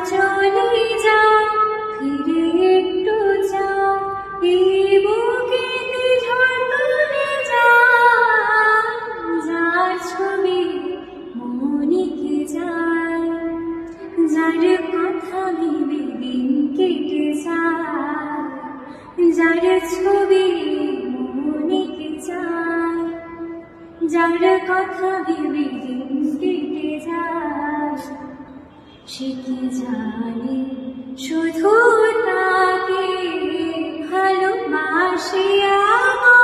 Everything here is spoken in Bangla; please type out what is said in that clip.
চলে যায় ফিরে একটু চাও এই বুকেতে ঝড় তুলে যায় যার ছবি মনিকে যায় যার কথা ভেবে দিন কেটে যায় যার ছবি মনিকে যায় যার কথা ভেবে দিন কেটে যায় সে কি জানে শুধু তাকে ভালোবাসি আমার।